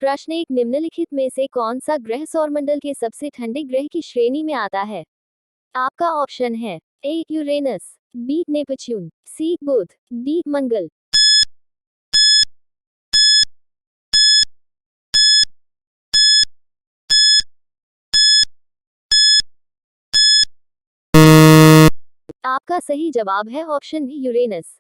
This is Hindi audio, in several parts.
प्रश्न एक, निम्नलिखित में से कौन सा ग्रह सौरमंडल के सबसे ठंडे ग्रह की श्रेणी में आता है? आपका ऑप्शन है ए यूरेनस, बी नेपच्यून, सी बुध, डी मंगल। आपका सही जवाब है ऑप्शन बी यूरेनस।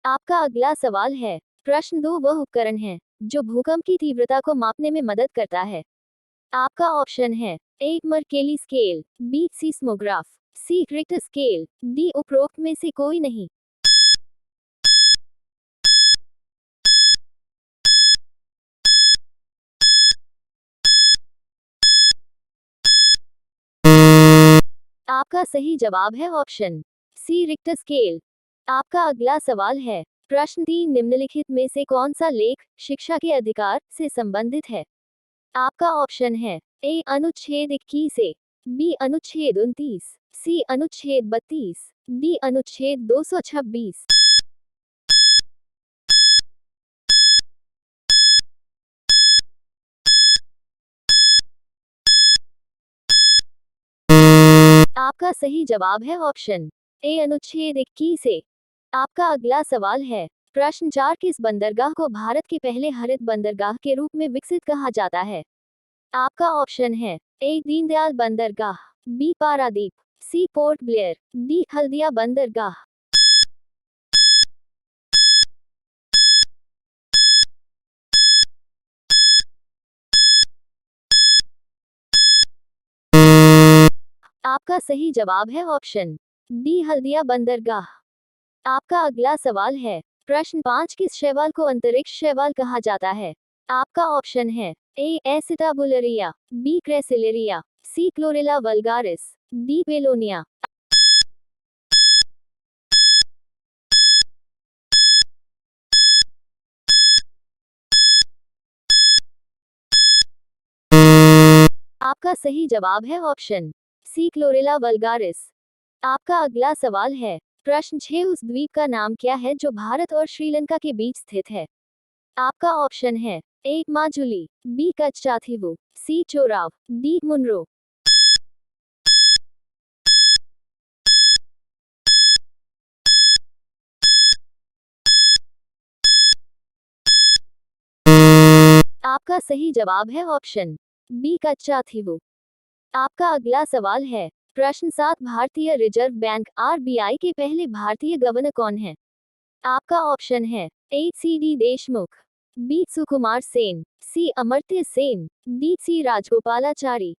आपका अगला सवाल है, प्रश्न दो, वह उपकरण है जो भूकंप की तीव्रता को मापने में मदद करता है। आपका ऑप्शन है ए मर्केली स्केल, बी सीस्मोग्राफ, सी रिक्टर स्केल, डी उपरोक्त में से कोई नहीं। आपका सही जवाब है ऑप्शन सी रिक्टर स्केल। आपका अगला सवाल है, प्रश्न तीन, निम्नलिखित में से कौन सा लेख शिक्षा के अधिकार से संबंधित है? आपका ऑप्शन है ए अनुच्छेद 21 ए, बी अनुच्छेद 29, सी अनुच्छेद 32, डी अनुच्छेद 226। आपका सही जवाब है ऑप्शन ए अनुच्छेद 21 ए। आपका अगला सवाल है, प्रश्न चार, किस बंदरगाह को भारत के पहले हरित बंदरगाह के रूप में विकसित कहा जाता है? आपका ऑप्शन है ए दीनदयाल बंदरगाह, बी पारादीप, सी पोर्ट ब्लेयर, डी हल्दिया बंदरगाह। आपका सही जवाब है ऑप्शन डी हल्दिया बंदरगाह। आपका अगला सवाल है, प्रश्न पाँच, किस शैवाल को अंतरिक्ष शैवाल कहा जाता है? आपका ऑप्शन है ए एसिटाबुलरिया, बी क्रेसिलेरिया, सी क्लोरेला वल्गारिस, डी बेलोनिया। आपका सही जवाब है ऑप्शन सी क्लोरेला वल्गारिस। आपका अगला सवाल है, प्रश्न 6, उस द्वीप का नाम क्या है जो भारत और श्रीलंका के बीच स्थित है? आपका ऑप्शन है ए माजुली, बी कच्चाथीवु, सी चोराव, डी मुनरो। आपका सही जवाब है ऑप्शन बी कच्चाथीवु। आपका अगला सवाल है, प्रश्न 7, भारतीय रिजर्व बैंक आरबीआई के पहले भारतीय गवर्नर कौन है? आपका ऑप्शन है A C D Deshmukh, B Sukumar Sen, C Amartya Sen, D C Rajagopalachari.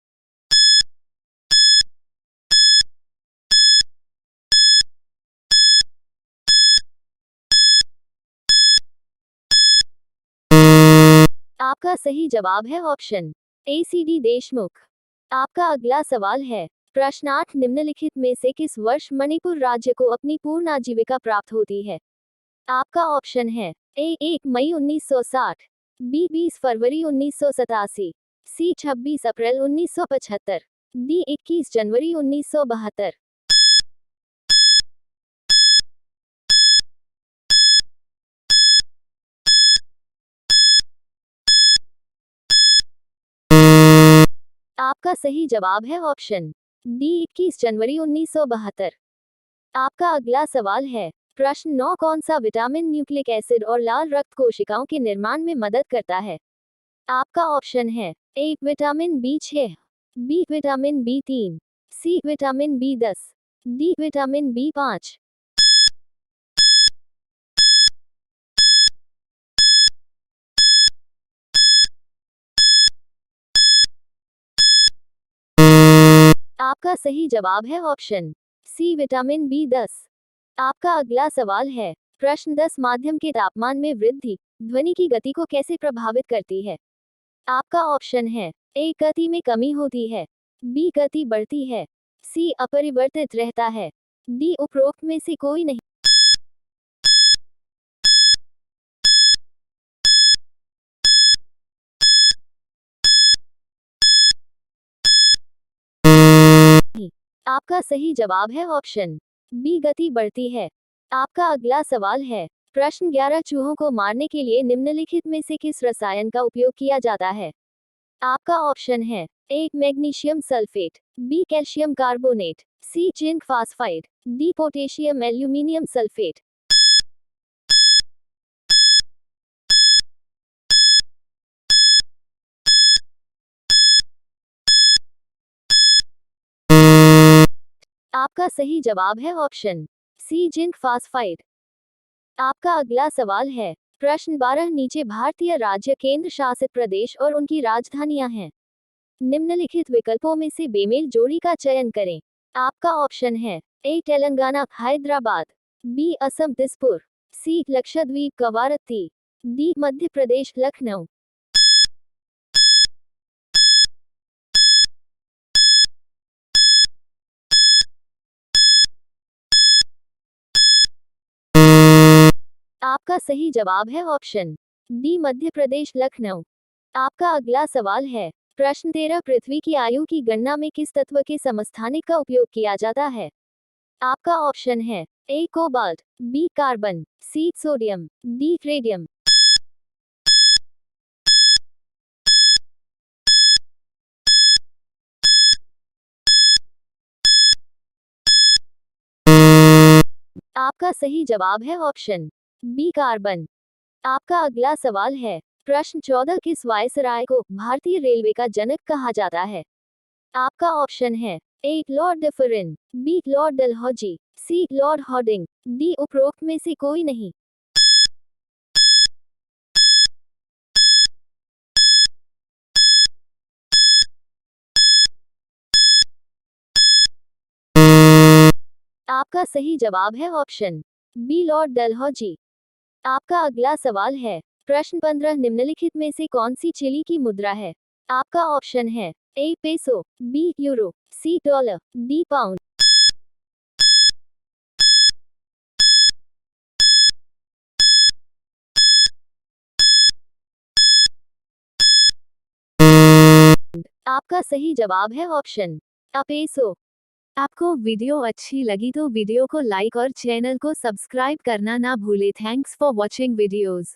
आपका सही जवाब है option A C D Deshmukh. आपका अगला सवाल है, प्रश्न 8, निम्नलिखित में से किस वर्ष मणिपुर राज्य को अपनी पूर्ण आजीविका प्राप्त होती है? आपका ऑप्शन है ए 1 मई 1960, बी 20 फरवरी 1987, सी 26 अप्रैल 1975, डी 21 जनवरी 1972। आपका सही जवाब है ऑप्शन डी 21 जनवरी 1972। आपका अगला सवाल है, प्रश्न 9, कौन सा विटामिन न्यूक्लिक एसिड और लाल रक्त कोशिकाओं के निर्माण में मदद करता है? आपका ऑप्शन है A vitamin B 6, B vitamin B 3, C vitamin B 10, D vitamin B 5। आपका सही जवाब है ऑप्शन सी विटामिन बी 10। आपका अगला सवाल है, प्रश्न 10, माध्यम के तापमान में वृद्धि ध्वनि की गति को कैसे प्रभावित करती है? आपका ऑप्शन है ए गति में कमी होती है, बी गति बढ़ती है, सी अपरिवर्तित रहता है, डी उपरोक्त में से कोई नहीं। आपका सही जवाब है ऑप्शन बी गति बढ़ती है। आपका अगला सवाल है, प्रश्न 11 चूहों को मारने के लिए निम्नलिखित में से किस रसायन का उपयोग किया जाता है? आपका ऑप्शन है A magnesium sulphate, B calcium carbonate, C zinc phosphide, D potassium aluminium sulphate. आपका सही जवाब है ऑप्शन सी जिंक फास्फाइड। आपका अगला सवाल है प्रश्न 12 नीचे भारतीय राज्य केंद्र शासित प्रदेश और उनकी राजधानियां हैं। निम्नलिखित विकल्पों में से बेमेल जोड़ी का चयन करें। आपका ऑप्शन है ए तेलंगाना हैदराबाद, बी असम दिसपुर, सी लक्षद्वीप कवारत्ती, डी मध्य प्रदेश लखनऊ। आपका सही जवाब है ऑप्शन डी मध्य प्रदेश लखनऊ। आपका अगला सवाल है प्रश्न 13 पृथ्वी की आयु की गणना में किस तत्व के समस्थानिक का उपयोग किया जाता है? आपका ऑप्शन है A cobalt, B carbon, C sodium, D radium. आपका सही जवाब है ऑप्शन बी कार्बन। आपका अगला सवाल है प्रश्न 14 किस वायसराय को भारतीय रेलवे का जनक कहा जाता है? आपका ऑप्शन है ए Lord Dufferin, B Lord Dalhousie, सी लॉर्ड हॉर्डिंग, डी उपरोक्त में से कोई नहीं। आपका सही जवाब है ऑप्शन बी लॉर्ड डलहौजी। आपका अगला सवाल है प्रश्न 15 निम्नलिखित में से कौन सी चिली की मुद्रा है? आपका ऑप्शन है ए पेसो, बी यूरो, सी डॉलर, डी पाउंड। आपका सही जवाब है ऑप्शन अ पेसो। आपको वीडियो अच्छी लगी तो वीडियो को लाइक और चैनल को सब्सक्राइब करना ना भूले। Thanks for watching videos.